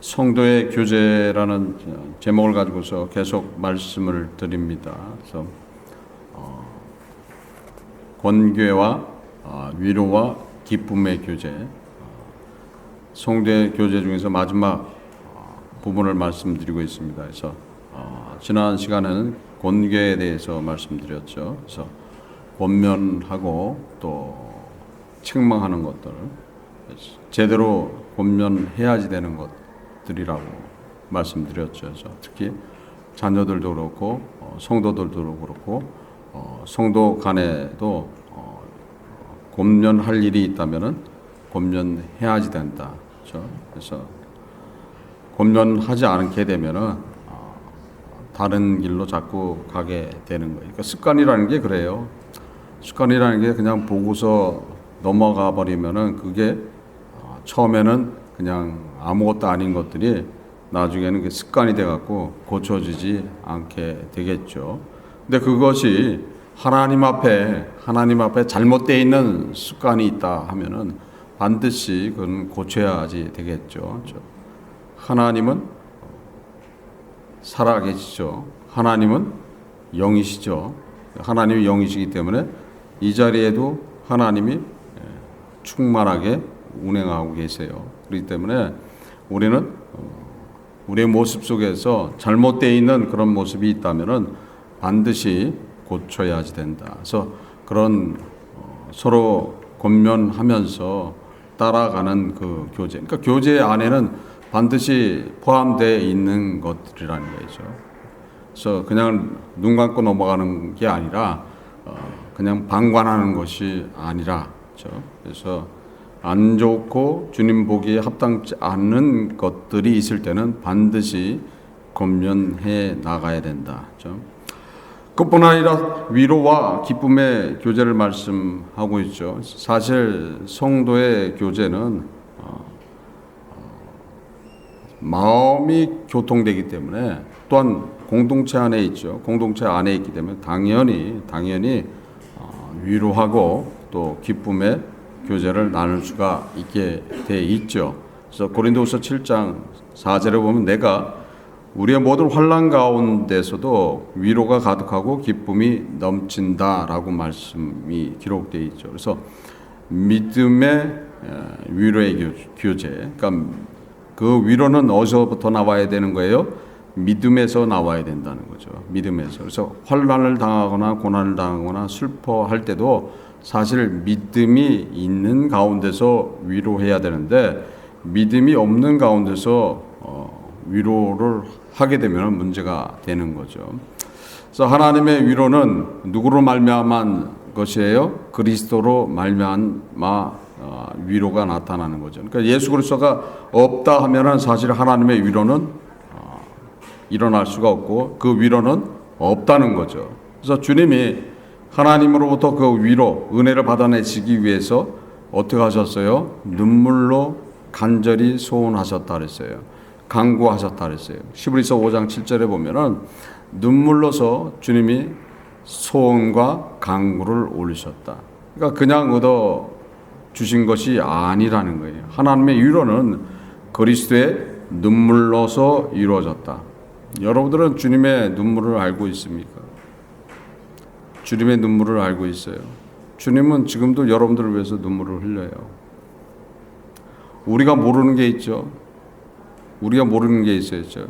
성도의 교제라는 제목을 가지고서 계속 말씀을 드립니다. 그래서 권궤와 위로와 기쁨의 교제, 성도의 교제 중에서 마지막 부분을 말씀드리고 있습니다. 그래서 지난 시간에는 권궤에 대해서 말씀드렸죠. 그래서 권면하고 또 책망하는 것들, 제대로 권면해야지 되는 것들이라고 말씀드렸죠. 그래서 특히 자녀들도 그렇고 성도들도 그렇고 성도 간에도 권면할 일이 있다면은 권면해야지 된다. 그렇죠? 그래서 권면하지 않게 되면은 다른 길로 자꾸 가게 되는 거예요. 그러니까 습관이라는 게 그래요. 습관이라는 게 그냥 보고서 넘어가 버리면은 그게 처음에는 그냥 아무것도 아닌 것들이 나중에는 습관이 돼 갖고 고쳐지지 않게 되겠죠. 근데 그것이 하나님 앞에 잘못되어 있는 습관이 있다 하면은 반드시 그건 고쳐야지 되겠죠. 하나님은 살아 계시죠. 하나님은 영이시죠. 하나님이 영이시기 때문에 이 자리에도 하나님이 충만하게 운행하고 계세요. 그렇기 때문에 우리는 우리의 모습 속에서 잘못되어 있는 그런 모습이 있다면은 반드시 고쳐야지 된다. 그래서 그런 서로 권면하면서 따라가는 그 교제. 그러니까 교제 안에는 반드시 포함되어 있는 것들이라는 거죠. 그래서 그냥 눈 감고 넘어가는 게 아니라 그냥 방관하는 것이 아니라, 그렇죠? 그래서 안 좋고 주님 보기에 합당치 않는 것들이 있을 때는 반드시 권면해 나가야 된다. 그렇죠? 그뿐 아니라 위로와 기쁨의 교제를 말씀하고 있죠. 사실 성도의 교제는 마음이 교통되기 때문에, 또한 공동체 안에 있죠. 공동체 안에 있기 때문에 당연히 위로하고 또 기쁨의 교제를 나눌 수가 있게 돼 있죠. 그래서 고린도후서 7장 4절에 보면 내가 우리의 모든 환난 가운데서도 위로가 가득하고 기쁨이 넘친다라고 말씀이 기록되어 있죠. 그래서 믿음의 위로의 교제, 그러니까 그 위로는 어디서부터 나와야 되는 거예요? 믿음에서 나와야 된다는 거죠. 믿음에서. 그래서 환난을 당하거나 고난을 당하거나 슬퍼할 때도 사실 믿음이 있는 가운데서 위로해야 되는데, 믿음이 없는 가운데서 위로를 하게 되면 문제가 되는 거죠. 그래서 하나님의 위로는 누구로 말미암은 것이에요? 그리스도로 말미암아 위로가 나타나는 거죠. 그러니까 예수 그리스도가 없다 하면은 사실 하나님의 위로는 일어날 수가 없고 그 위로는 없다는 거죠. 그래서 주님이 하나님으로부터 그 위로, 은혜를 받아내시기 위해서 어떻게 하셨어요? 눈물로 간절히 소원하셨다 그랬어요. 간구하셨다 그랬어요. 히브리서 5장 7절에 보면은 눈물로서 주님이 소원과 간구를 올리셨다. 그러니까 그냥 얻어 주신 것이 아니라는 거예요. 하나님의 위로는 그리스도의 눈물로서 이루어졌다. 여러분들은 주님의 눈물을 알고 있습니까? 주님의 눈물을 알고 있어요. 주님은 지금도 여러분들을 위해서 눈물을 흘려요. 우리가 모르는 게 있죠. 우리가 모르는 게 있어야죠.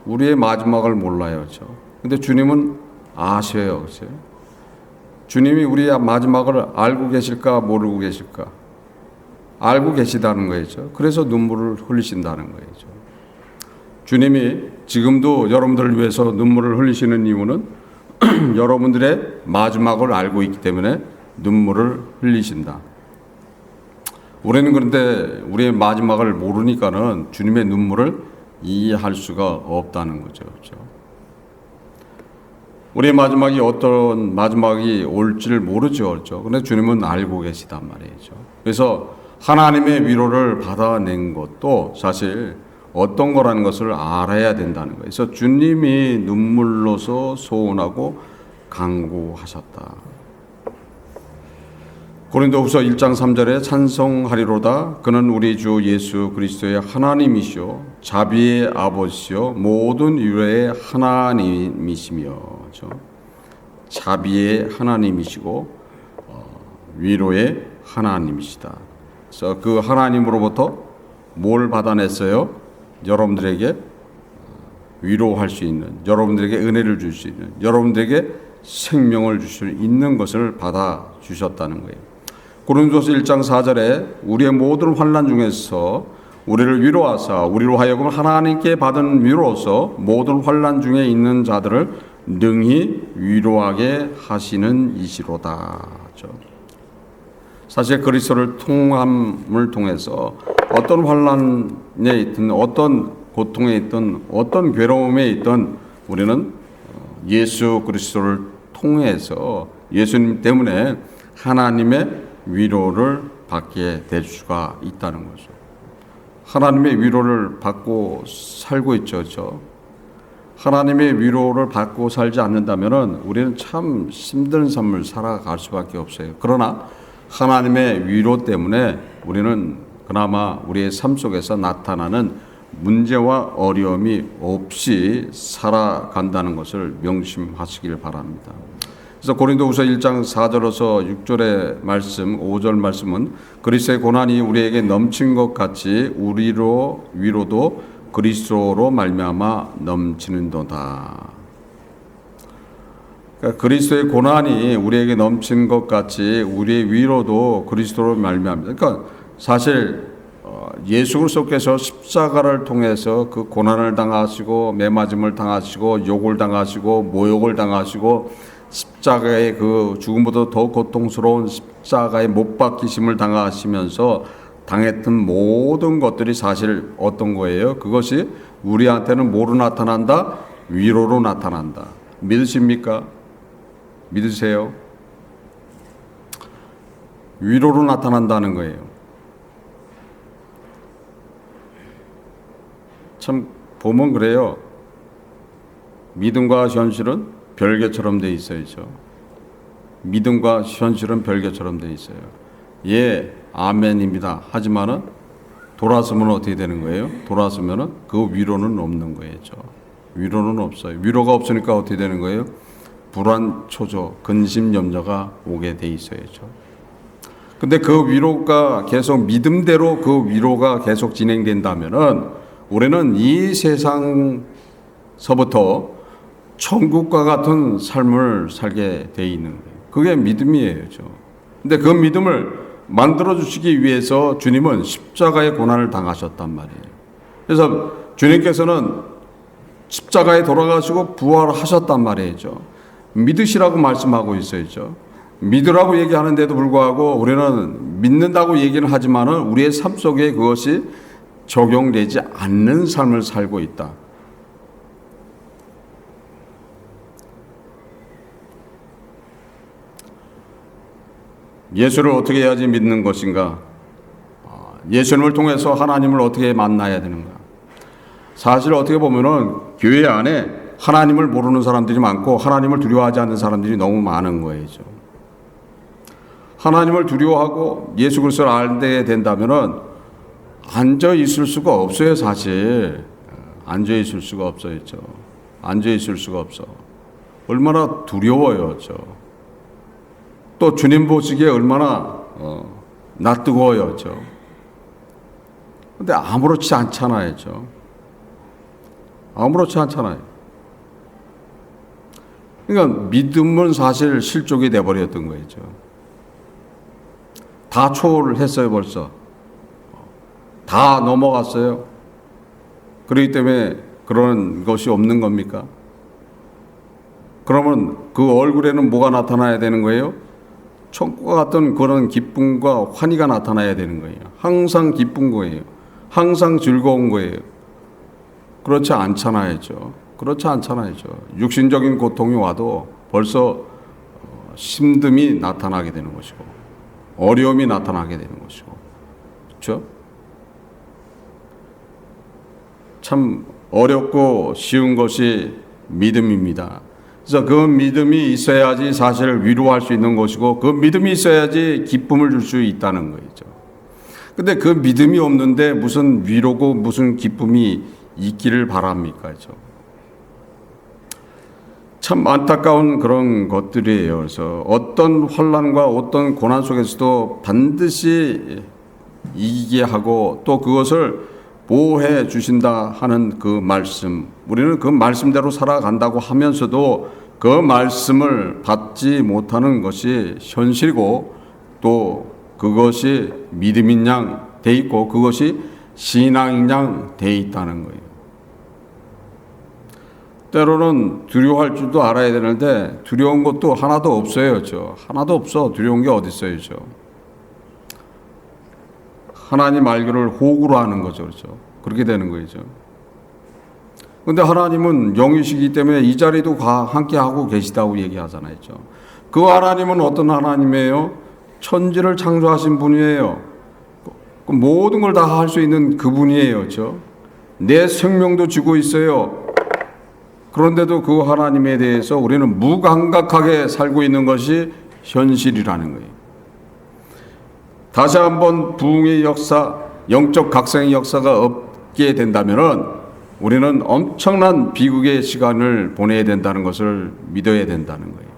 우리의 마지막을 몰라요. 그렇죠? 근데 주님은 아셔요. 그렇죠? 주님이 우리의 마지막을 알고 계실까 모르고 계실까? 알고 계시다는 거죠. 그래서 눈물을 흘리신다는 거죠. 주님이 지금도 여러분들을 위해서 눈물을 흘리시는 이유는 여러분들의 마지막을 알고 있기 때문에 눈물을 흘리신다. 우리는 그런데 우리의 마지막을 모르니까는 주님의 눈물을 이해할 수가 없다는 거죠. 그렇죠? 우리의 마지막이 어떤 마지막이 올지를 모르죠. 그렇죠? 그런데 주님은 알고 계시단 말이죠. 그래서 하나님의 위로를 받아낸 것도 사실 어떤 거라는 것을 알아야 된다는 거예요. 그래서 주님이 눈물로서 소원하고 간구하셨다. 고린도후서 1장 3절에 찬송하리로다. 그는 우리 주 예수 그리스도의 하나님이시오 자비의 아버지시오 모든 위로의 하나님이시며. 그렇죠? 자비의 하나님이시고 위로의 하나님이시다. 그래서 그 하나님으로부터 뭘 받아냈어요? 여러분들에게 위로할 수 있는, 여러분들에게 은혜를 줄 수 있는, 여러분들에게 생명을 줄 수 있는 것을 받아 주셨다는 거예요. 고린도서 1장 4절에 우리의 모든 환난 중에서 우리를 위로하사 우리로 하여금 하나님께 받은 위로로서 모든 환난 중에 있는 자들을 능히 위로하게 하시는 이시로다. 사실 그리스도를 통함을 통해서 어떤 환난에 있든 어떤 고통에 있든 어떤 괴로움에 있든 우리는 예수 그리스도를 통해서 예수님 때문에 하나님의 위로를 받게 될 수가 있다는 거죠. 하나님의 위로를 받고 살고 있죠. 그렇죠? 하나님의 위로를 받고 살지 않는다면 우리는 참 힘든 삶을 살아갈 수밖에 없어요. 그러나 하나님의 위로 때문에 우리는 그나마 우리의 삶 속에서 나타나는 문제와 어려움이 없이 살아간다는 것을 명심하시길 바랍니다. 그래서 고린도후서 1장 4절에서 6절의 말씀, 5절 말씀은 그리스도의 고난이 우리에게 넘친 것 같이 우리로 위로도 그리스도로 말미암아 넘치는도다. 그러니까 그리스도의 고난이 우리에게 넘친 것 같이 우리의 위로도 그리스도로 말미암니다. 그러니까 사실 예수 그리스도께서 십자가를 통해서 그 고난을 당하시고 매맞음을 당하시고 욕을 당하시고 모욕을 당하시고 십자가의 그 죽음보다 더 고통스러운 십자가의 못 박히심을 당하시면서 당했던 모든 것들이 사실 어떤 거예요? 그것이 우리한테는 뭐로 나타난다? 위로로 나타난다. 믿으십니까? 믿으세요? 위로로 나타난다는 거예요. 참 보면 그래요. 믿음과 현실은 별개처럼 돼 있어야죠. 믿음과 현실은 별개처럼 돼 있어요. 예, 아멘입니다. 하지만은 돌아서면 어떻게 되는 거예요? 돌아서면은 그 위로는 없는 거예요. 위로는 없어요. 위로가 없으니까 어떻게 되는 거예요? 불안, 초조, 근심, 염려가 오게 돼 있어야죠. 근데 그 위로가 계속 믿음대로 그 위로가 계속 진행된다면은 우리는 이 세상서부터 천국과 같은 삶을 살게 돼 있는 거예요. 그게 믿음이에요. 근데 그 믿음을 만들어 주시기 위해서 주님은 십자가의 고난을 당하셨단 말이에요. 그래서 주님께서는 십자가에 돌아가시고 부활하셨단 말이죠. 믿으시라고 말씀하고 있어야죠. 믿으라고 얘기하는데도 불구하고 우리는 믿는다고 얘기는 하지만은 우리의 삶 속에 그것이 적용되지 않는 삶을 살고 있다. 예수를 어떻게 해야지 믿는 것인가? 예수님을 통해서 하나님을 어떻게 만나야 되는가? 사실 어떻게 보면은 교회 안에 하나님을 모르는 사람들이 많고 하나님을 두려워하지 않는 사람들이 너무 많은 거예요. 하나님을 두려워하고 예수 그리스도를 알게 된다면은 앉아 있을 수가 없어요. 사실 앉아 있을 수가 없어요. 앉아 있을 수가 없어. 얼마나 두려워요. 또 주님 보시기에 얼마나 낯뜨거워요. 근데 아무렇지 않잖아요. 아무렇지 않잖아요. 그러니까 믿음은 사실 실족이 돼버렸던 거예요. 다 초월을 했어요. 벌써 다 넘어갔어요. 그렇기 때문에 그런 것이 없는 겁니까? 그러면 그 얼굴에는 뭐가 나타나야 되는 거예요? 천국과 같은 그런 기쁨과 환희가 나타나야 되는 거예요. 항상 기쁜 거예요. 항상 즐거운 거예요. 그렇지 않잖아요. 그렇지 않잖아요. 육신적인 고통이 와도 벌써 힘듦이 나타나게 되는 것이고 어려움이 나타나게 되는 것이고 그렇죠? 참 어렵고 쉬운 것이 믿음입니다. 그래서 그 믿음이 있어야지 사실 위로할 수 있는 것이고, 그 믿음이 있어야지 기쁨을 줄 수 있다는 거죠. 근데 그 믿음이 없는데 무슨 위로고 무슨 기쁨이 있기를 바랍니까? 참 안타까운 그런 것들이에요. 그래서 어떤 환난과 어떤 고난 속에서도 반드시 이기게 하고 또 그것을 보호해 주신다 하는 그 말씀, 우리는 그 말씀대로 살아간다고 하면서도 그 말씀을 받지 못하는 것이 현실이고, 또 그것이 믿음인 양 돼 있고 그것이 신앙인 양 돼 있다는 거예요. 때로는 두려워할 줄도 알아야 되는데 두려운 것도 하나도 없어요. 하나도 없어. 두려운 게 어디 있어요. 하나님 알기를 호구로 하는 거죠. 그렇죠? 그렇게 되는 거죠. 근데 하나님은 영이시기 때문에 이 자리도 함께 하고 계시다고 얘기하잖아요. 그 하나님은 어떤 하나님이에요? 천지를 창조하신 분이에요. 모든 걸 다 할 수 있는 그분이에요. 그렇죠? 내 생명도 주고 있어요. 그런데도 그 하나님에 대해서 우리는 무감각하게 살고 있는 것이 현실이라는 거예요. 다시 한번 부흥의 역사, 영적 각성의 역사가 없게 된다면 우리는 엄청난 비극의 시간을 보내야 된다는 것을 믿어야 된다는 거예요.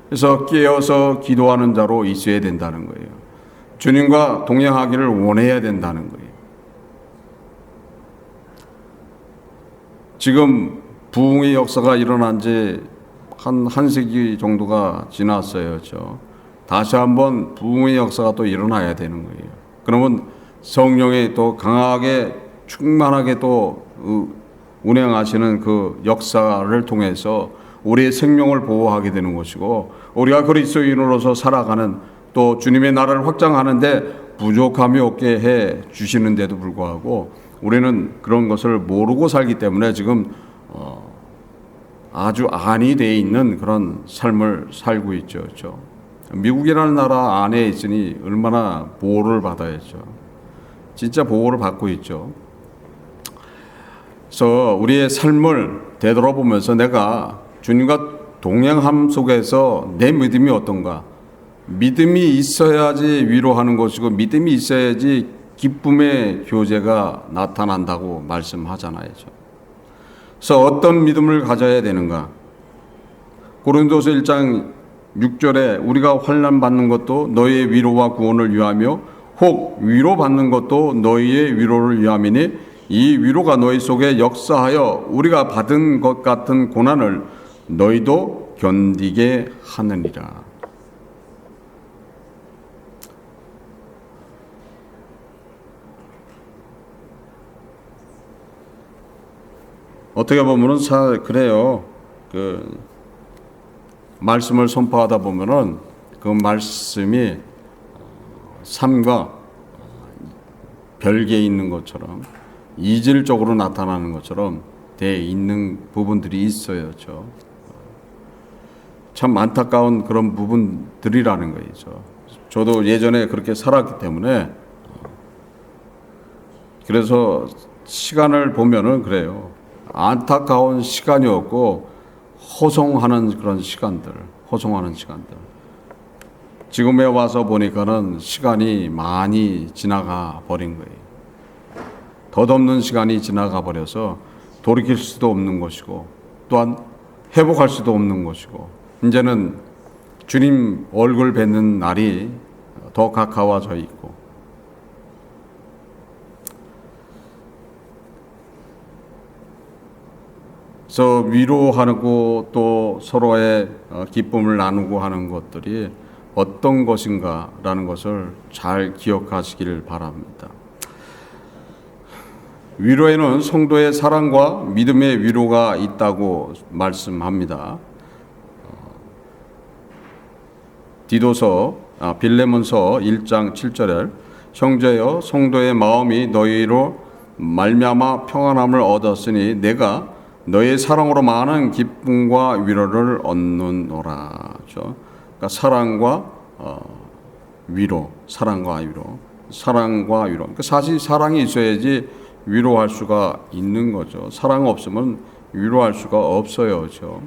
그래서 깨어서 기도하는 자로 있어야 된다는 거예요. 주님과 동행하기를 원해야 된다는 거예요. 지금 부흥의 역사가 일어난 지 한 세기 정도가 지났어요. 다시 한번 부흥의 역사가 또 일어나야 되는 거예요. 그러면 성령이 또 강하게 충만하게 또 운행하시는 그 역사를 통해서 우리의 생명을 보호하게 되는 것이고, 우리가 그리스도인으로서 살아가는, 또 주님의 나라를 확장하는데 부족함이 없게 해 주시는데도 불구하고 우리는 그런 것을 모르고 살기 때문에 지금 아주 안이 돼 있는 그런 삶을 살고 있죠. 그렇죠? 미국이라는 나라 안에 있으니 얼마나 보호를 받아야죠. 진짜 보호를 받고 있죠. 그래서 우리의 삶을 되돌아보면서 내가 주님과 동행함 속에서 내 믿음이 어떤가? 믿음이 있어야지 위로하는 것이고 믿음이 있어야지 기쁨의 교제가 나타난다고 말씀하잖아요. 그래서 어떤 믿음을 가져야 되는가? 고린도서 1장 6절에 우리가 환난 받는 것도 너희의 위로와 구원을 위하며 혹 위로받는 것도 너희의 위로를 위함이니 이 위로가 너희 속에 역사하여 우리가 받은 것 같은 고난을 너희도 견디게 하느니라. 어떻게 보면은 그래요. 그 말씀을 선포하다 보면은 그 말씀이 삶과 별개에 있는 것처럼 이질적으로 나타나는 것처럼 돼 있는 부분들이 있어요. 참 안타까운 그런 부분들이라는 거죠. 저도 예전에 그렇게 살았기 때문에, 그래서 시간을 보면은 그래요. 안타까운 시간이 없고 허송하는 그런 시간들, 허송하는 시간들. 지금에 와서 보니까는 시간이 많이 지나가 버린 거예요. 덧없는 시간이 지나가 버려서 돌이킬 수도 없는 것이고 또한 회복할 수도 없는 것이고, 이제는 주님 얼굴 뵙는 날이 더 가까워져 있고, 그래서 위로하고 또 서로의 기쁨을 나누고 하는 것들이 어떤 것인가라는 것을 잘 기억하시길 바랍니다. 위로에는 성도의 사랑과 믿음의 위로가 있다고 말씀합니다. 빌레몬서 1장 7절에 형제여 성도의 마음이 너희로 말미암아 평안함을 얻었으니 내가 너의 사랑으로 많은 기쁨과 위로를 얻느노라. 그러니까 사랑과 위로, 사랑과 위로, 사랑과 위로. 그러니까 사실 사랑이 있어야지 위로할 수가 있는 거죠. 사랑 없으면 위로할 수가 없어요. 그렇죠?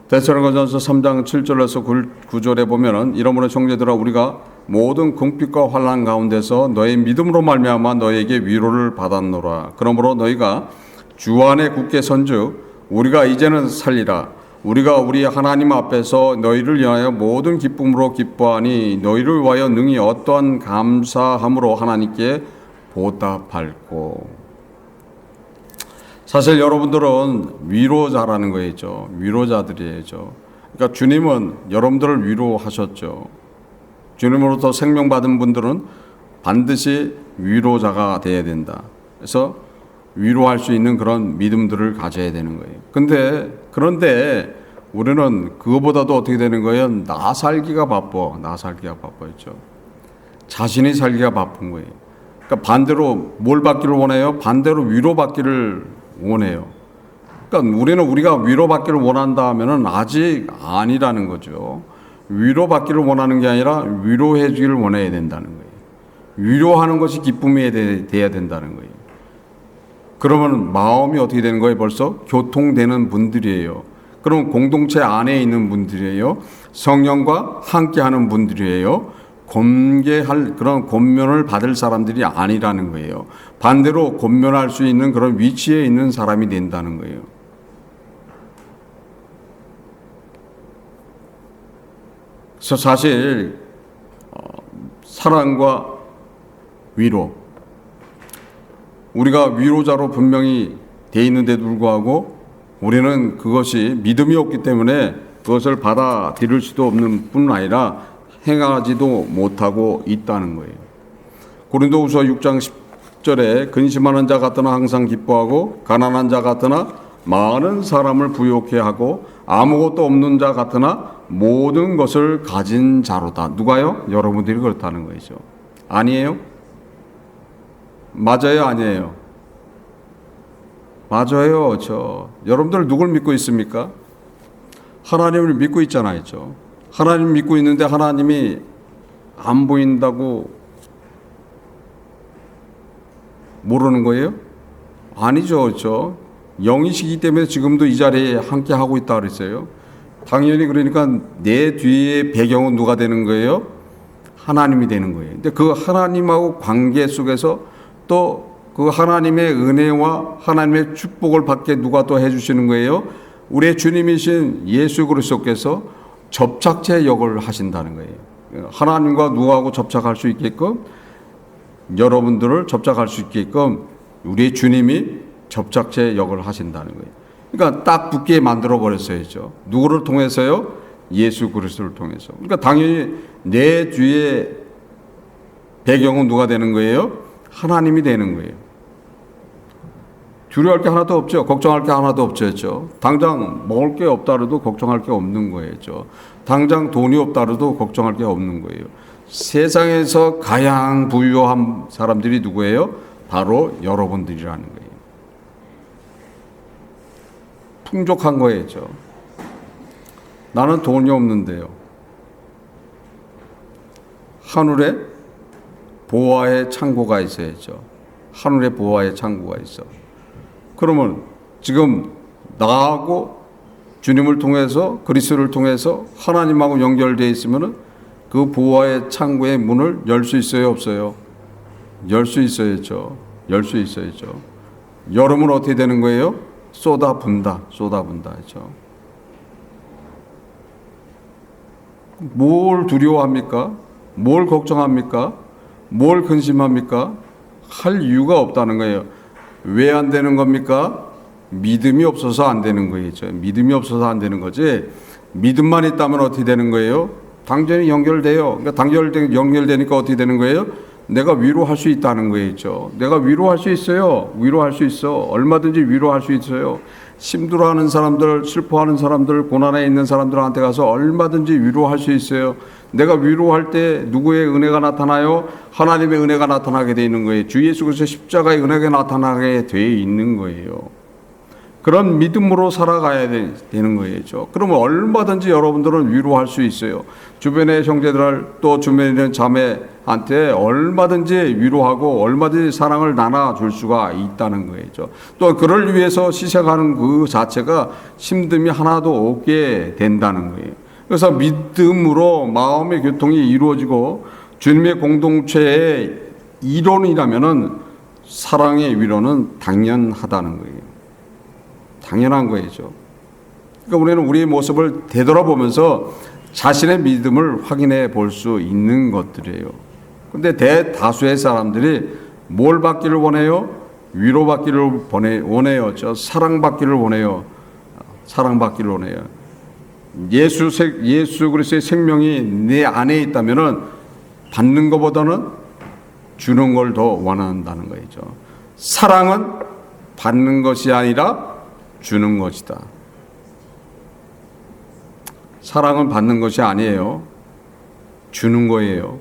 데살로니가전서 3장 7절에서 9절에 보면은 이러므로 형제들아 우리가 모든 궁핍과 환난 가운데서 너의 믿음으로 말미암아 너에게 위로를 받았노라. 그러므로 너희가 주 안에 굳게 선즉 우리가 이제는 살리라. 우리가 우리 하나님 앞에서 너희를 위하여 모든 기쁨으로 기뻐하니 너희를 위하여 능히 어떠한 감사함으로 하나님께 보답할고. 사실 여러분들은 위로자라는 거죠. 위로자들이죠. 그러니까 주님은 여러분들을 위로하셨죠. 주님으로부터 생명받은 분들은 반드시 위로자가 되어야 된다. 그래서 위로할 수 있는 그런 믿음들을 가져야 되는 거예요. 그런데 우리는 그거보다도 어떻게 되는 거예요? 나 살기가 바빠였죠. 자신이 살기가 바쁜 거예요. 그러니까 반대로 뭘 받기를 원해요? 반대로 위로받기를 원해요. 그러니까 우리가 위로받기를 원한다 하면은 아직 아니라는 거죠. 위로받기를 원하는 게 아니라 위로해 주기를 원해야 된다는 거예요. 위로하는 것이 기쁨이 돼야 된다는 거예요. 그러면 마음이 어떻게 되는 거예요? 벌써 교통되는 분들이에요. 그럼 공동체 안에 있는 분들이에요. 성령과 함께하는 분들이에요. 권계할 그런 권면을 받을 사람들이 아니라는 거예요. 반대로 권면할 수 있는 그런 위치에 있는 사람이 된다는 거예요. 그래서 사실 사랑과 위로, 우리가 위로자로 분명히 돼 있는데도 불구하고 우리는 그것이 믿음이 없기 때문에 그것을 받아들일 수도 없는 뿐 아니라 행하지도 못하고 있다는 거예요. 고린도후서 6장 10절에 근심하는 자 같으나 항상 기뻐하고 가난한 자 같으나 많은 사람을 부욕해 하고 아무것도 없는 자 같으나 모든 것을 가진 자로다. 누가요? 여러분들이 그렇다는 거죠. 아니에요? 맞아요? 아니에요? 맞아요. 여러분들 누굴 믿고 있습니까? 하나님을 믿고 있잖아요. 하나님 믿고 있는데 하나님이 안 보인다고 모르는 거예요? 아니죠. 영이시기 때문에 지금도 이 자리에 함께 하고 있다 그랬어요. 당연히 그러니까 내 뒤에 배경은 누가 되는 거예요? 하나님이 되는 거예요. 근데 그 하나님하고 관계 속에서 또 그 하나님의 은혜와 하나님의 축복을 받게 누가 또 해주시는 거예요? 우리의 주님이신 예수 그리스도께서 접착제 역을 하신다는 거예요. 하나님과 누구하고 접착할 수 있게끔, 여러분들을 접착할 수 있게끔 우리의 주님이 접착제 역을 하신다는 거예요. 그러니까 딱 붙게 만들어 버렸어야죠. 누구를 통해서요? 예수 그리스도를 통해서. 그러니까 당연히 내 뒤에 배경은 누가 되는 거예요? 하나님이 되는 거예요. 두려워할 게 하나도 없죠. 걱정할 게 하나도 없죠. 당장 먹을 게 없다라도 걱정할 게 없는 거예요. 당장 돈이 없다라도 걱정할 게 없는 거예요. 세상에서 가장 부유한 사람들이 누구예요? 바로 여러분들이라는 거예요. 풍족한 거예요. 나는 돈이 없는데요. 하늘에 보화의 창고가 있어야죠. 하늘에 보화의 창고가 있어. 그러면 지금 나하고 주님을 통해서, 그리스도를 통해서 하나님하고 연결되어 있으면은 그 보화의 창고의 문을 열 수 있어요, 없어요? 열 수 있어야죠. 열 수 있어야죠. 여름은 어떻게 되는 거예요? 쏟아분다 했죠. 뭘 두려워합니까? 뭘 걱정합니까? 뭘 근심합니까? 할 이유가 없다는 거예요. 왜 안 되는 겁니까? 믿음이 없어서 안 되는 거예요. 믿음이 없어서 안 되는 거지. 믿음만 있다면 어떻게 되는 거예요? 당연히 연결돼요. 그러니까 연결되니까 어떻게 되는 거예요? 내가 위로할 수 있다는 거예요. 내가 위로할 수 있어요. 위로할 수 있어. 얼마든지 위로할 수 있어요. 힘들어하는 사람들, 슬퍼하는 사람들, 고난에 있는 사람들한테 가서 얼마든지 위로할 수 있어요. 내가 위로할 때 누구의 은혜가 나타나요? 하나님의 은혜가 나타나게 되어 있는 거예요. 주 예수 그리스도 십자가의 은혜가 나타나게 되어 있는 거예요. 그런 믿음으로 살아가야 되는 거예요. 그러면 얼마든지 여러분들은 위로할 수 있어요. 주변의 형제들, 또 주변에 있는 자매, 상대한테 얼마든지 위로하고 얼마든지 사랑을 나눠줄 수가 있다는 거죠. 또 그를 위해서 희생하는 그 자체가 힘듦이 하나도 없게 된다는 거예요. 그래서 믿음으로 마음의 교통이 이루어지고 주님의 공동체의 이론이라면은 사랑의 위로는 당연하다는 거예요. 당연한 거죠. 그러니까 우리는 우리의 모습을 되돌아보면서 자신의 믿음을 확인해 볼 수 있는 것들이에요. 그런데 대다수의 사람들이 뭘 받기를 원해요? 위로받기를 원해요. 사랑받기를 원해요. 사랑받기를 원해요. 예수 그리스도의 생명이 내 안에 있다면은 받는 것보다는 주는 걸 더 원한다는 거죠. 사랑은 받는 것이 아니라 주는 것이다. 사랑은 받는 것이 아니에요. 주는 거예요.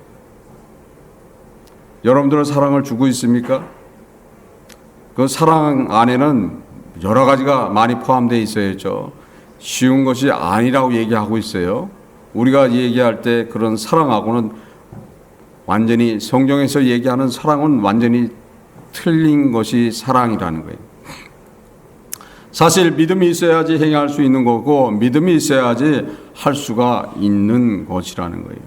여러분들은 사랑을 주고 있습니까? 그 사랑 안에는 여러 가지가 많이 포함되어 있어야죠. 쉬운 것이 아니라고 얘기하고 있어요. 우리가 얘기할 때 그런 사랑하고는 완전히 성경에서 얘기하는 사랑은 완전히 틀린 것이 사랑이라는 거예요. 사실 믿음이 있어야지 행할 수 있는 거고 믿음이 있어야지 할 수가 있는 것이라는 거예요.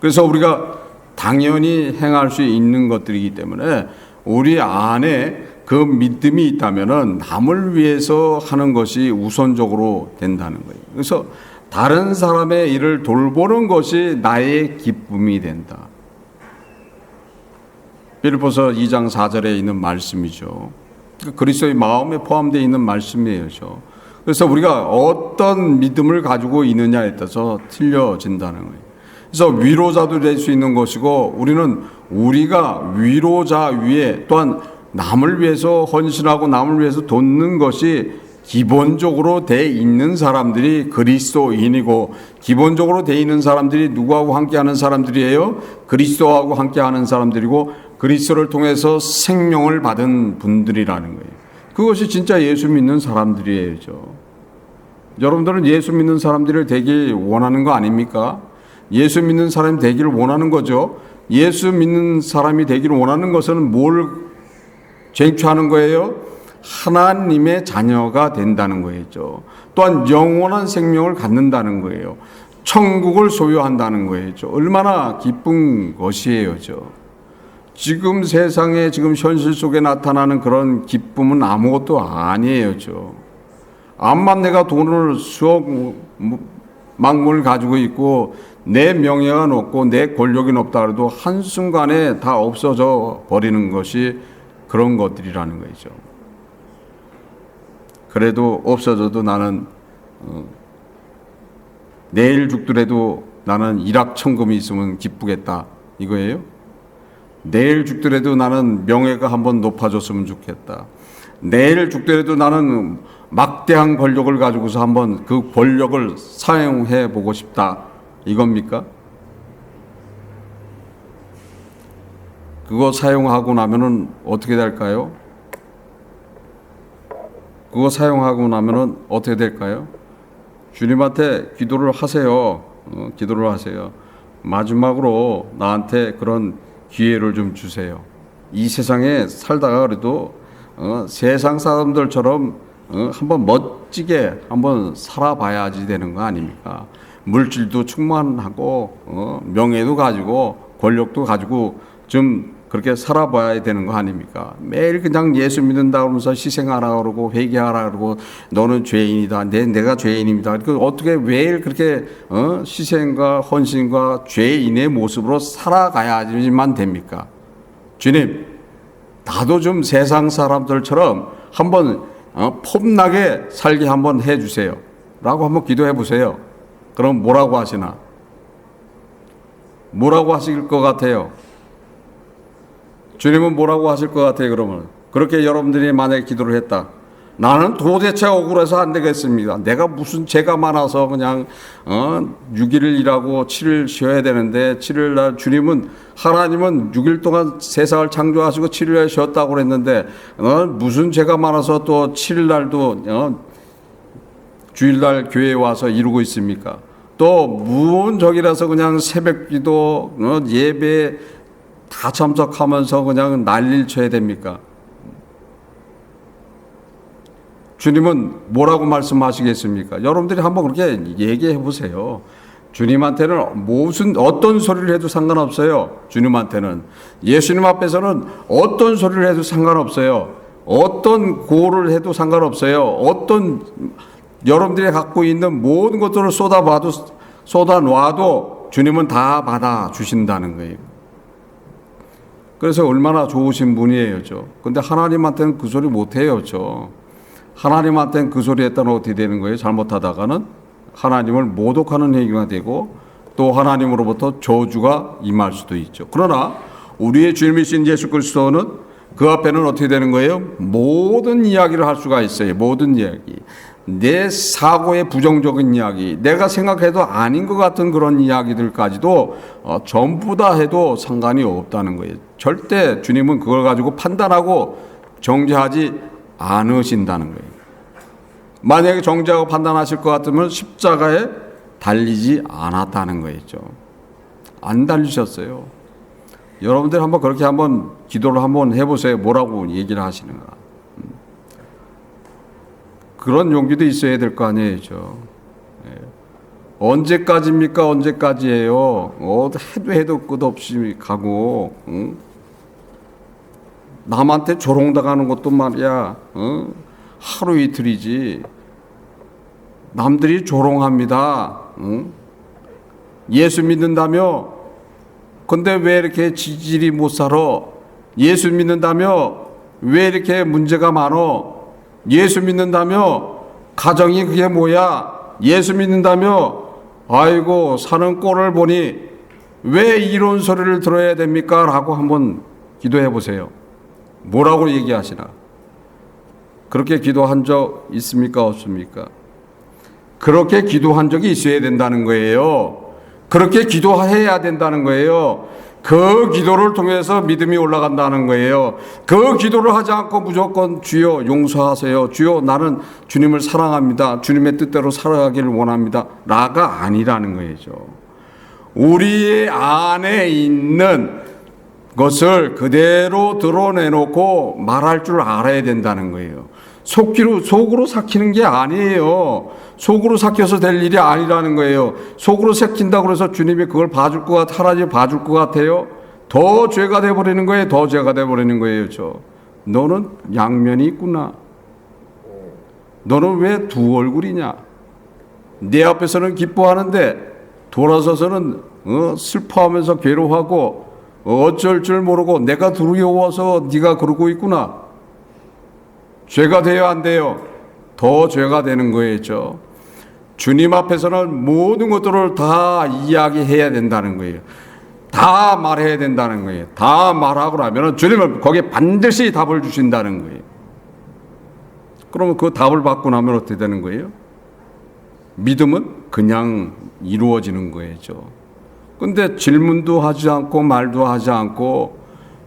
그래서 우리가 당연히 행할 수 있는 것들이기 때문에 우리 안에 그 믿음이 있다면은 남을 위해서 하는 것이 우선적으로 된다는 거예요. 그래서 다른 사람의 일을 돌보는 것이 나의 기쁨이 된다. 빌립보서 2장 4절에 있는 말씀이죠. 그리스도의 마음에 포함되어 있는 말씀이에요. 그래서 우리가 어떤 믿음을 가지고 있느냐에 따라서 틀려진다는 거예요. 그래서 위로자도 될 수 있는 것이고 우리는 우리가 위로자 위에 또한 남을 위해서 헌신하고 남을 위해서 돕는 것이 기본적으로 돼 있는 사람들이 그리스도인이고 기본적으로 돼 있는 사람들이 누구하고 함께하는 사람들이에요? 그리스도하고 함께하는 사람들이고 그리스도를 통해서 생명을 받은 분들이라는 거예요. 그것이 진짜 예수 믿는 사람들이에요. 여러분들은 예수 믿는 사람들을 되길 원하는 거 아닙니까? 예수 믿는 사람이 되기를 원하는 거죠. 예수 믿는 사람이 되기를 원하는 것은 뭘 쟁취하는 거예요? 하나님의 자녀가 된다는 거죠. 또한 영원한 생명을 갖는다는 거예요. 천국을 소유한다는 거죠. 얼마나 기쁜 것이에요. 지금 세상에 지금 현실 속에 나타나는 그런 기쁨은 아무것도 아니에요. 암만 내가 돈을 수억 만물 가지고 있고 내 명예가 높고 내 권력이 높다 해도 한순간에 다 없어져 버리는 것이 그런 것들이라는 거죠. 그래도 없어져도 나는 내일 죽더라도 나는 일확천금이 있으면 기쁘겠다 이거예요. 내일 죽더라도 나는 명예가 한번 높아졌으면 좋겠다. 내일 죽더라도 나는 막대한 권력을 가지고서 한번 그 권력을 사용해 보고 싶다 이겁니까? 그거 사용하고 나면은 어떻게 될까요? 그거 사용하고 나면은 어떻게 될까요? 주님한테 기도를 하세요. 기도를 하세요. 마지막으로 나한테 그런 기회를 좀 주세요. 이 세상에 살다가 그래도 세상 사람들처럼 한번 멋지게 한번 살아봐야지 되는 거 아닙니까? 물질도 충만하고 명예도 가지고 권력도 가지고 좀 그렇게 살아봐야 되는 거 아닙니까? 매일 그냥 예수 믿는다 그러면서 희생하라 그러고 회개하라 그러고 너는 죄인이다. 내가 죄인입니다. 어떻게 매일 그렇게 희생과 헌신과 죄인의 모습으로 살아가야지만 됩니까? 주님, 나도 좀 세상 사람들처럼 한번 폼나게 살게 한번 해주세요. 라고 한번 기도해 보세요. 그럼 뭐라고 하시나? 뭐라고 하실 것 같아요? 주님은 뭐라고 하실 것 같아요, 그러면? 그렇게 여러분들이 만약에 기도를 했다. 나는 도대체 억울해서 안 되겠습니다. 내가 무슨 죄가 많아서 그냥 6일을 일하고 7일 쉬어야 되는데 7일 날 주님은 하나님은 6일 동안 세상을 창조하시고 7일 날 쉬었다고 그랬는데 무슨 죄가 많아서 또 7일 날도 주일날 교회에 와서 이루고 있습니까? 또 무언적이라서 그냥 새벽기도 예배 다 참석하면서 그냥 난리를 쳐야 됩니까? 주님은 뭐라고 말씀하시겠습니까? 여러분들이 한번 그렇게 얘기해 보세요. 주님한테는 어떤 소리를 해도 상관없어요. 주님한테는. 예수님 앞에서는 어떤 소리를 해도 상관없어요. 어떤 고를 해도 상관없어요. 어떤 여러분들이 갖고 있는 모든 것들을 쏟아놔도 주님은 다 받아주신다는 거예요. 그래서 얼마나 좋으신 분이에요. 근데 하나님한테는 그 소리 못해요. 하나님한테는 그 소리 했다는 어떻게 되는 거예요? 잘못하다가는 하나님을 모독하는 행위가 되고 또 하나님으로부터 저주가 임할 수도 있죠. 그러나 우리의 주님이신 예수 그리스도는 그 앞에는 어떻게 되는 거예요? 모든 이야기를 할 수가 있어요. 모든 이야기. 내 사고의 부정적인 이야기, 내가 생각해도 아닌 것 같은 그런 이야기들까지도 전부 다 해도 상관이 없다는 거예요. 절대 주님은 그걸 가지고 판단하고 정죄하지 않으신다는 거예요. 만약에 정죄하고 판단하실 것 같으면 십자가에 달리지 않았다는 거였죠. 안 달리셨어요. 여러분들 한번 그렇게 한번 기도를 한번 해보세요. 뭐라고 얘기를 하시는가. 그런 용기도 있어야 될 거 아니에요. 언제까지입니까? 언제까지예요? 해도 끝없이 가고 남한테 조롱당하는 것도 말이야 하루 이틀이지. 남들이 조롱합니다. 예수 믿는다며? 근데 왜 이렇게 지질이 못 살아? 예수 믿는다며? 왜 이렇게 문제가 많어? 예수 믿는다며? 가정이 그게 뭐야? 예수 믿는다며? 아이고 사는 꼴을 보니 왜 이런 소리를 들어야 됩니까? 라고 한번 기도해 보세요. 뭐라고 얘기하시나? 그렇게 기도한 적 있습니까? 없습니까? 그렇게 기도한 적이 있어야 된다는 거예요. 그렇게 기도해야 된다는 거예요. 그 기도를 통해서 믿음이 올라간다는 거예요. 그 기도를 하지 않고 무조건 주여 용서하세요. 주여 나는 주님을 사랑합니다. 주님의 뜻대로 살아가기를 원합니다. 라가 아니라는 거예요. 우리 안에 있는 것을 그대로 드러내놓고 말할 줄 알아야 된다는 거예요. 속으로 삭히는 게 아니에요. 속으로 삭혀서 될 일이 아니라는 거예요. 속으로 삭힌다고 해서 주님이 그걸 봐줄 것 같아, 하나님 봐줄 것 같아요? 더 죄가 돼버리는 거예요. 더 죄가 돼버리는 거예요. 너는 양면이 있구나. 너는 왜 두 얼굴이냐? 내 앞에서는 기뻐하는데 돌아서서는 슬퍼하면서 괴로워하고 어쩔 줄 모르고 내가 두려워서 네가 그러고 있구나. 죄가 돼요, 안 돼요? 더 죄가 되는 거예요. 주님 앞에서는 모든 것들을 다 이야기해야 된다는 거예요. 다 말해야 된다는 거예요. 다 말하고 나면 주님은 거기에 반드시 답을 주신다는 거예요. 그러면 그 답을 받고 나면 어떻게 되는 거예요? 믿음은 그냥 이루어지는 거예요. 근데 질문도 하지 않고 말도 하지 않고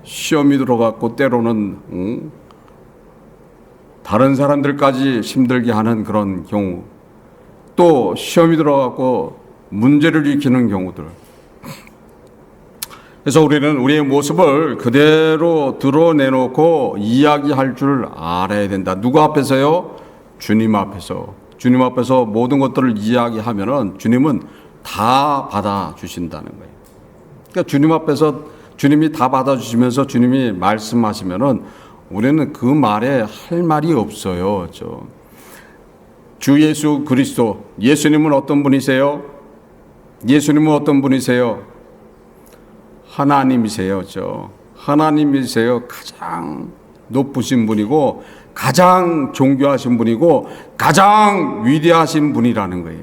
시험이 들어갔고 때로는 다른 사람들까지 힘들게 하는 그런 경우, 또 시험이 들어갔고 문제를 일으키는 경우들. 그래서 우리는 우리의 모습을 그대로 드러내놓고 이야기할 줄 알아야 된다. 누구 앞에서요? 주님 앞에서. 주님 앞에서 모든 것들을 이야기하면은 주님은 다 받아주신다는 거예요. 그러니까 주님 앞에서 주님이 다 받아주시면서 주님이 말씀하시면은 우리는 그 말에 할 말이 없어요. 주 예수 그리스도, 예수님은 어떤 분이세요? 예수님은 어떤 분이세요? 하나님이세요. 하나님이세요. 가장 높으신 분이고 가장 존귀하신 분이고 가장 위대하신 분이라는 거예요.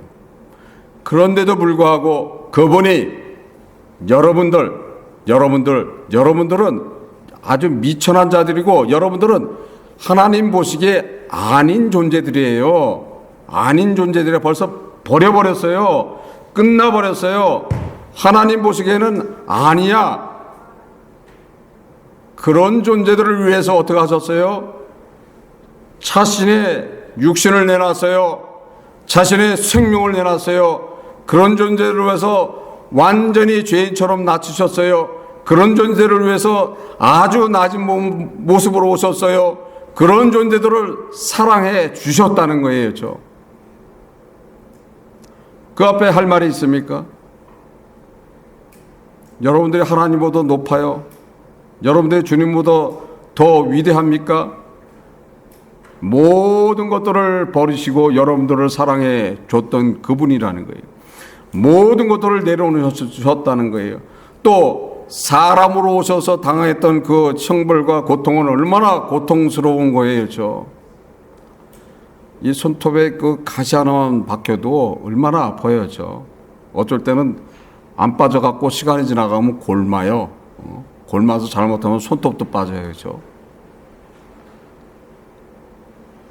그런데도 불구하고 그분이 여러분들은 아주 미천한 자들이고 여러분들은 하나님 보시기에 아닌 존재들이에요. 아닌 존재들이 벌써 버려버렸어요. 끝나버렸어요. 하나님 보시기에는 아니야. 그런 존재들을 위해서 어떻게 하셨어요? 자신의 육신을 내놨어요. 자신의 생명을 내놨어요. 그런 존재를 위해서 완전히 죄인처럼 낮추셨어요. 그런 존재를 위해서 아주 낮은 모습으로 오셨어요. 그런 존재들을 사랑해 주셨다는 거예요. 그 앞에 할 말이 있습니까? 여러분들이 하나님보다 높아요? 여러분들이 주님보다 더 위대합니까? 모든 것들을 버리시고 여러분들을 사랑해 줬던 그분이라는 거예요. 모든 것들을 내려놓으셨다는 거예요. 또 사람으로 오셔서 당했던 그 형벌과 고통은 얼마나 고통스러운 거예요. 이 손톱에 그 가시 하나만 박혀도 얼마나 아파요. 어쩔 때는 안 빠져갖고 시간이 지나가면 골마요. 골마서 잘못하면 손톱도 빠져요.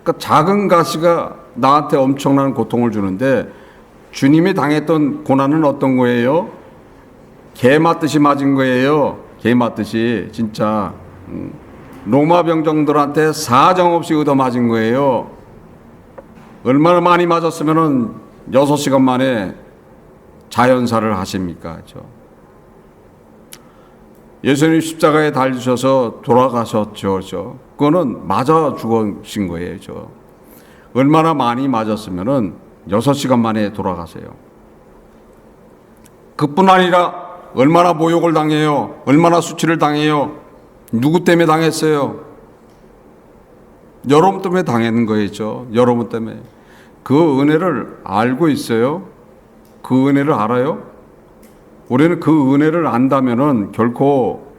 그러니까 작은 가시가 나한테 엄청난 고통을 주는데 주님이 당했던 고난은 어떤 거예요? 개 맞듯이 맞은 거예요. 개 맞듯이 진짜 로마 병정들한테 사정없이 얻어맞은 거예요. 얼마나 많이 맞았으면은 6시간 만에 자연사를 하십니까? 예수님 십자가에 달리셔서 돌아가셨죠. 그거는 맞아 죽으신 거예요. 얼마나 많이 맞았으면은 6시간 만에 돌아가세요. 그뿐 아니라 얼마나 모욕을 당해요. 얼마나 수치를 당해요. 누구 때문에 당했어요? 여러분 때문에 당하는 거였죠. 여러분 때문에. 그 은혜를 알고 있어요? 그 은혜를 알아요? 우리는 그 은혜를 안다면은 결코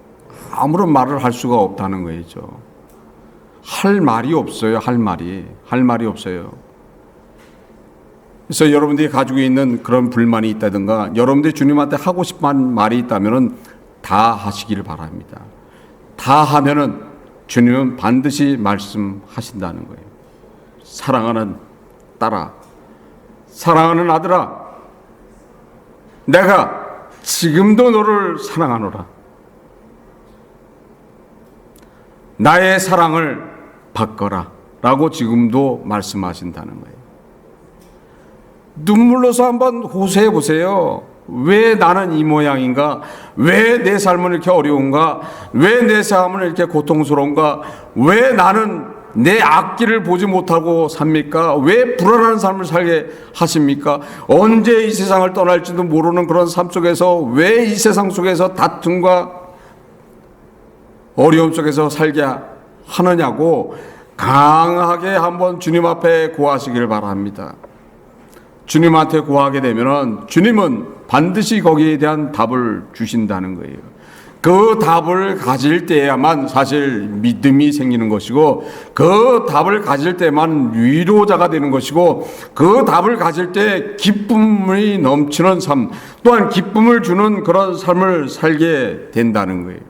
아무런 말을 할 수가 없다는 거죠. 할 말이 없어요. 할 말이 없어요. 그래서 여러분들이 가지고 있는 그런 불만이 있다든가 여러분들이 주님한테 하고 싶은 말이 있다면은 다 하시기를 바랍니다. 다 하면은 주님은 반드시 말씀하신다는 거예요. 사랑하는 딸아, 사랑하는 아들아, 내가 지금도 너를 사랑하노라. 나의 사랑을 바꿔라 라고 지금도 말씀하신다는 거예요. 눈물로서 한번 호소해 보세요. 왜 나는 이 모양인가? 왜 내 삶은 이렇게 어려운가? 왜 내 삶은 이렇게 고통스러운가? 왜 나는 내 앞길을 보지 못하고 삽니까? 왜 불안한 삶을 살게 하십니까? 언제 이 세상을 떠날지도 모르는 그런 삶 속에서 왜 이 세상 속에서 다툼과 어려움 속에서 살게 하느냐고 강하게 한번 주님 앞에 고하시길 바랍니다. 주님한테 고하게 되면은 주님은 반드시 거기에 대한 답을 주신다는 거예요. 그 답을 가질 때야만 사실 믿음이 생기는 것이고, 그 답을 가질 때만 위로자가 되는 것이고, 그 답을 가질 때 기쁨이 넘치는 삶, 또한 기쁨을 주는 그런 삶을 살게 된다는 거예요.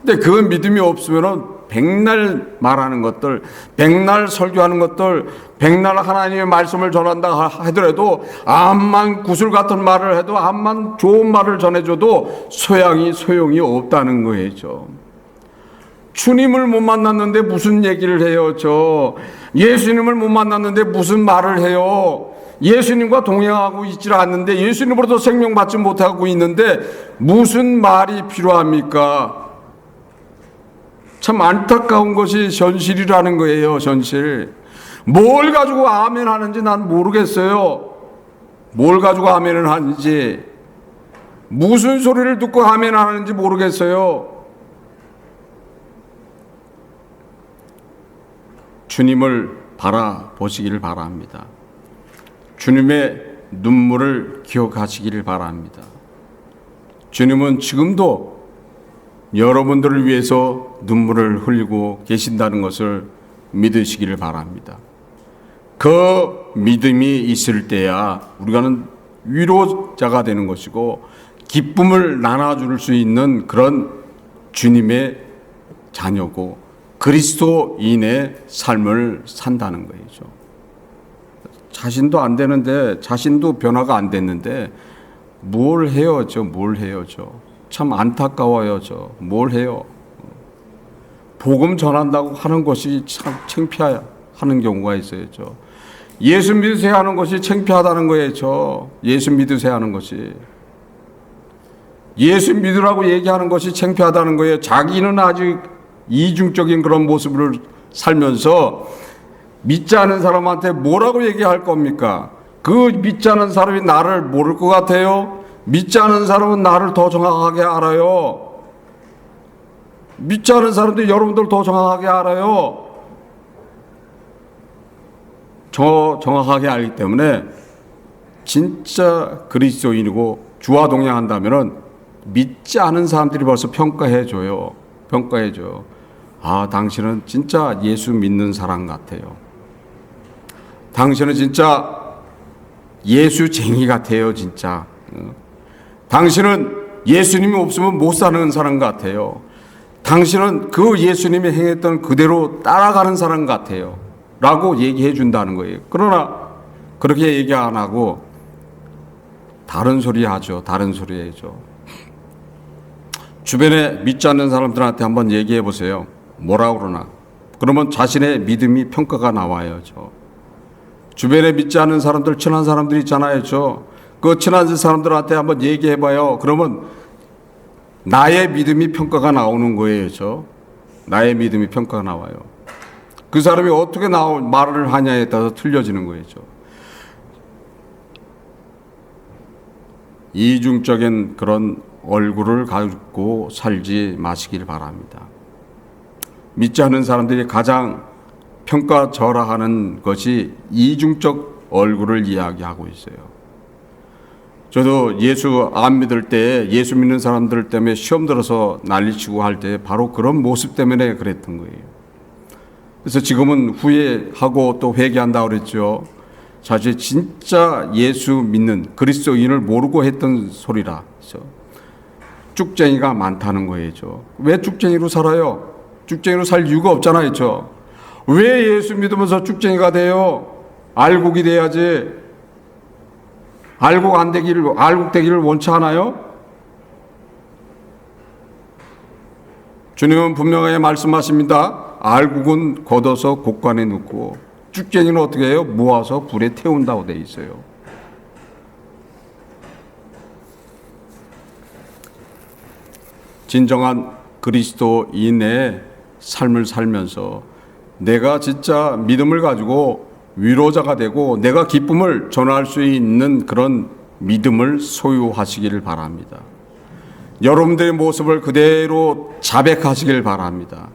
근데 그 믿음이 없으면은 백날 말하는 것들, 백날 설교하는 것들, 백날 하나님의 말씀을 전한다 하더라도, 암만 구슬 같은 말을 해도, 암만 좋은 말을 전해줘도 소용이 없다는 거예요. 주님을 못 만났는데 무슨 얘기를 해요? 예수님을 못 만났는데 무슨 말을 해요? 예수님과 동행하고 있지 않는데, 예수님으로도 생명받지 못하고 있는데 무슨 말이 필요합니까? 참 안타까운 것이 현실이라는 거예요. 현실. 뭘 가지고 아멘 하는지 난 모르겠어요. 뭘 가지고 아멘을 하는지, 무슨 소리를 듣고 아멘 하는지 모르겠어요. 주님을 바라보시기를 바랍니다. 주님의 눈물을 기억하시기를 바랍니다. 주님은 지금도 여러분들을 위해서 눈물을 흘리고 계신다는 것을 믿으시기를 바랍니다. 그 믿음이 있을 때야 우리가는 위로자가 되는 것이고, 기쁨을 나눠줄 수 있는 그런 주님의 자녀고 그리스도인의 삶을 산다는 거죠. 자신도 안 되는데, 자신도 변화가 안 됐는데 뭘 해요? 뭘 해요? 참 안타까워요. 뭘 해요? 복음 전한다고 하는 것이 참 창피하는 경우가 있어요. 예수 믿으세요 하는 것이 창피하다는 거예요. 예수 믿으세요 하는 것이. 예수 믿으라고 얘기하는 것이 창피하다는 거예요. 자기는 아주 이중적인 그런 모습을 살면서 믿지 않은 사람한테 뭐라고 얘기할 겁니까? 그 믿지 않은 사람이 나를 모를 것 같아요? 믿지 않은 사람은 나를 더 정확하게 알아요. 믿지 않은 사람들이 여러분들 더 정확하게 알아요. 정확하게 알기 때문에 진짜 그리스도인이고 주와 동행한다면은 믿지 않은 사람들이 벌써 평가해줘요. 아, 당신은 진짜 예수 믿는 사람 같아요. 당신은 진짜 예수쟁이 같아요, 진짜. 당신은 예수님이 없으면 못 사는 사람 같아요. 당신은 그 예수님이 행했던 그대로 따라가는 사람 같아요. 라고 얘기해 준다는 거예요. 그러나 그렇게 얘기 안 하고 다른 소리 하죠. 다른 소리 해죠. 주변에 믿지 않는 사람들한테 한번 얘기해 보세요. 뭐라 그러나. 그러면 자신의 믿음이 평가가 나와요. 주변에 믿지 않는 사람들, 친한 사람들 있잖아요. 그 친한 사람들한테 한번 얘기해 봐요. 그러면 나의 믿음이 평가가 나오는 거예요. 나의 믿음이 평가가 나와요. 그 사람이 어떻게 말을 하냐에 따라서 틀려지는 거예요. 이중적인 그런 얼굴을 가지고 살지 마시길 바랍니다. 믿지 않는 사람들이 가장 평가절하하는 것이 이중적 얼굴을 이야기하고 있어요. 저도 예수 안 믿을 때, 예수 믿는 사람들 때문에 시험 들어서 난리치고 할 때 바로 그런 모습 때문에 그랬던 거예요. 그래서 지금은 후회하고 또 회개한다고 그랬죠. 사실 진짜 예수 믿는 그리스도인을 모르고 했던 소리라. 쭉쟁이가 많다는 거예요. 왜 쭉쟁이로 살아요? 쭉쟁이로 살 이유가 없잖아요. 왜 예수 믿으면서 쭉쟁이가 돼요? 알곡이 돼야지. 알곡 되기를 원치 않아요? 주님은 분명하게 말씀하십니다. 알곡은 걷어서 곡간에 넣고 쭉쟁이는 어떻게 해요? 모아서 불에 태운다고 돼 있어요. 진정한 그리스도인의 삶을 살면서 내가 진짜 믿음을 가지고 위로자가 되고 내가 기쁨을 전할 수 있는 그런 믿음을 소유하시기를 바랍니다. 여러분들의 모습을 그대로 자백하시길 바랍니다.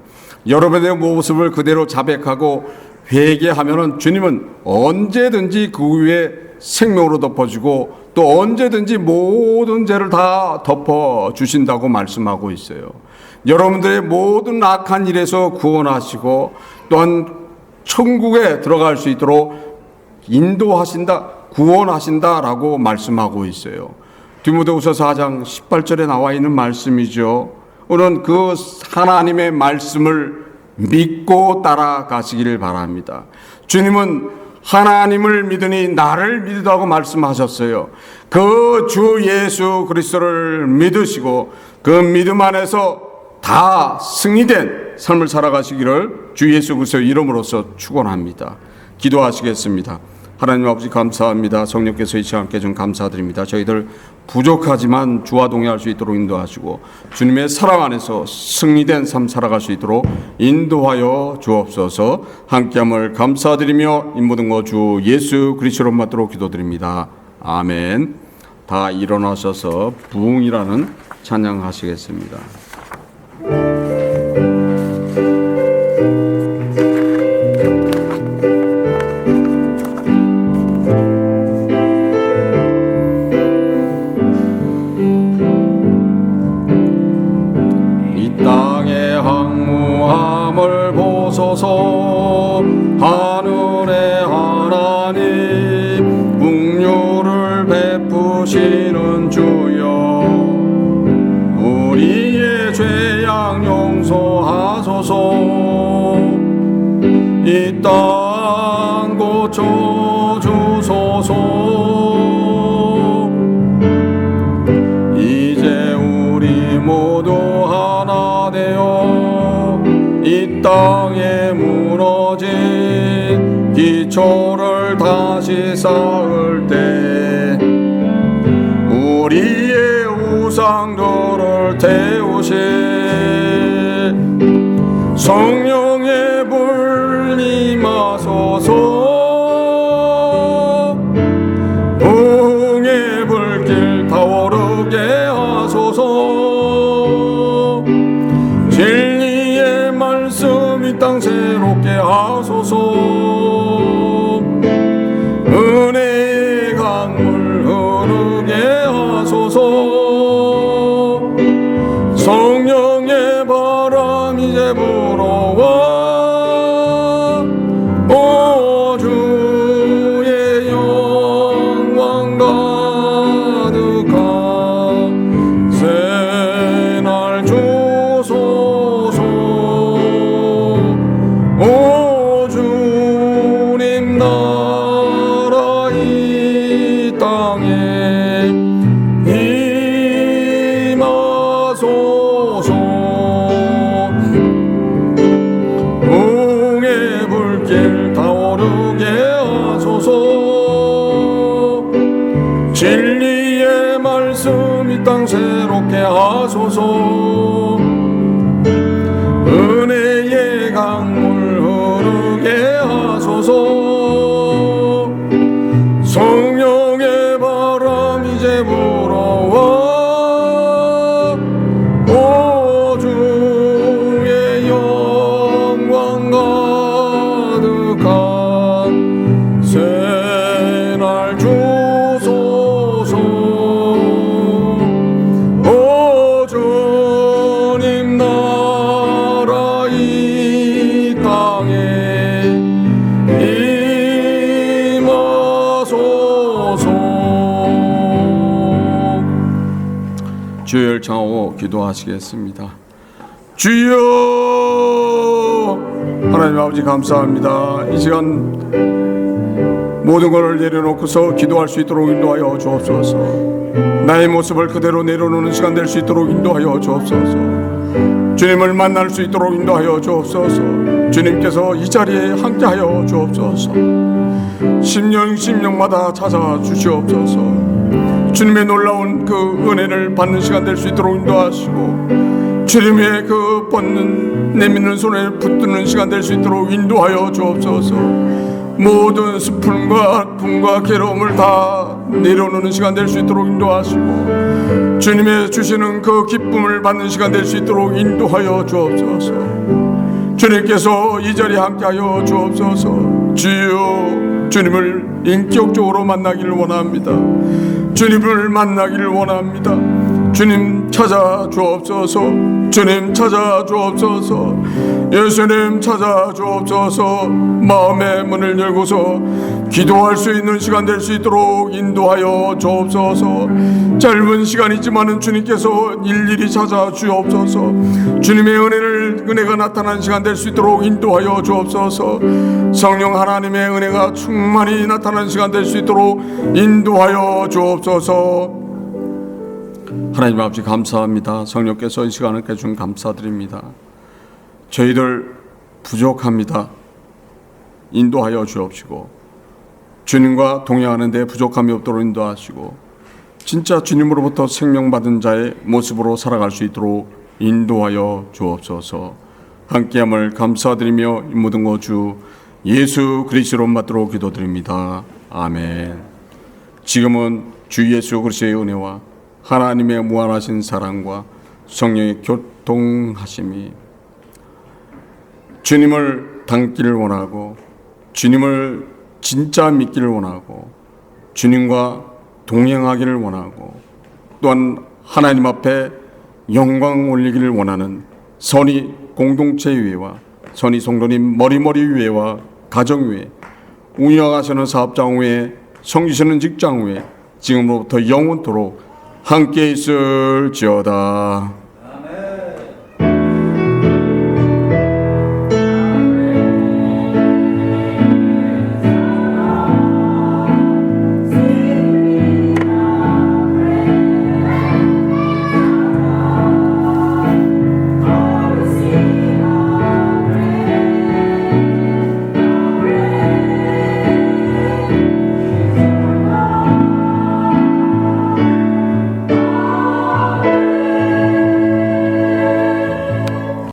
여러분의 모습을 그대로 자백하고 회개하면은 주님은 언제든지 그 위에 생명으로 덮어주고 또 언제든지 모든 죄를 다 덮어주신다고 말씀하고 있어요. 여러분들의 모든 악한 일에서 구원하시고 또한 천국에 들어갈 수 있도록 인도하신다, 구원하신다라고 말씀하고 있어요. 디모데후서 4장 18절에 나와 있는 말씀이죠. 오늘 그 하나님의 말씀을 믿고 따라가시기를 바랍니다. 주님은 하나님을 믿으니 나를 믿으라고 말씀하셨어요. 그 주 예수 그리스도를 믿으시고 그 믿음 안에서 다 승리된 삶을 살아가시기를 주 예수 그리스도 이름으로서 축원합니다. 기도하시겠습니다. 하나님 아버지 감사합니다. 성령께서 이 시간께 좀 감사드립니다. 저희들 부족하지만 주와 동행할 수 있도록 인도하시고 주님의 사랑 안에서 승리된 삶 살아갈 수 있도록 인도하여 주옵소서. 함께함을 감사드리며 이 모든 것 주 예수 그리스도로 받도록 기도드립니다. 아멘. 다 일어나셔서 부흥이라는 찬양하시겠습니다. 하늘의 하나님 풍요를 베푸시는 주여 우리의 죄악 용서하소서. 이 땅 고쳐주소서. 이제 우리 모두 하나 되어 이 땅에 무너진 기초를 다시 쌓을 때 우리의 우상 장로를 태우신 성령의 불 임하소서. 붕의 불길 타오르게 하소서. 진리의 말씀 이 땅 새롭게 하소서. 은혜의 강물 흐르게 하소서. 성령의 바람 이제 불어와 오 주의 영광 가득한 새날 주소서. 오 주님 나라 이 땅에 임하소서. 붕의 불길 타오르게 하소서. 진리의 말씀 이 땅 새롭게 하소서. 은혜의 강물 흐르게 하소서. 성령의 바람 이제 불어와 오 주의 영광 가득한 새날 주소서. 오 주님 나라 이 땅에 임하소서. 주여 열창하고 기도하시겠습니다. 주여 하나님 아버지 감사합니다. 이 시간 모든 것을 내려놓고서 기도할 수 있도록 인도하여 주옵소서. 나의 모습을 그대로 내려놓는 시간 될 수 있도록 인도하여 주옵소서. 주님을 만날 수 있도록 인도하여 주옵소서. 주님께서 이 자리에 함께하여 주옵소서. 심령마다 찾아주시옵소서. 주님의 놀라운 그 은혜를 받는 시간 될 수 있도록 인도하시고 주님의 그 뻗는 내미는 손에 붙드는 시간 될 수 있도록 인도하여 주옵소서. 모든 슬픔과 아픔과 괴로움을 다 내려놓는 시간 될 수 있도록 인도하시고 주님의 주시는 그 기쁨을 받는 시간 될 수 있도록 인도하여 주옵소서. 주님께서 이 자리에 함께하여 주옵소서. 주여 주님을 인격적으로 만나기를 원합니다. 주님을 만나기를 원합니다. 주님 찾아 주옵소서. 주님 찾아 주옵소서. 예수님 찾아 주옵소서. 마음의 문을 열고서 기도할 수 있는 시간 될 수 있도록 인도하여 주옵소서. 짧은 시간이지만은 주님께서 일일이 찾아 주옵소서. 주님의 은혜가 나타나는 시간 될 수 있도록 인도하여 주옵소서. 성령 하나님의 은혜가 충만히 나타나는 시간 될 수 있도록 인도하여 주옵소서. 하나님 아버지 감사합니다. 성령께서 이 시간을 깨준 감사드립니다. 저희들 부족합니다. 인도하여 주옵시고 주님과 동행하는 데 부족함이 없도록 인도하시고 진짜 주님으로부터 생명받은 자의 모습으로 살아갈 수 있도록 인도하여 주옵소서. 함께함을 감사드리며 이 모든 것 주 예수 그리스도로 받도록 기도드립니다. 아멘. 지금은 주 예수 그리스도의 은혜와 하나님의 무한하신 사랑과 성령의 교통하심이 주님을 닮기를 원하고 주님을 진짜 믿기를 원하고 주님과 동행하기를 원하고 또한 하나님 앞에 영광 올리기를 원하는 선희 공동체 위에와 선희 성도님 머리머리 위에와 가정 위에 운영하시는 사업장 위에 섬기시는 직장 위에 지금으로부터 영원토록 함께 있을지어다.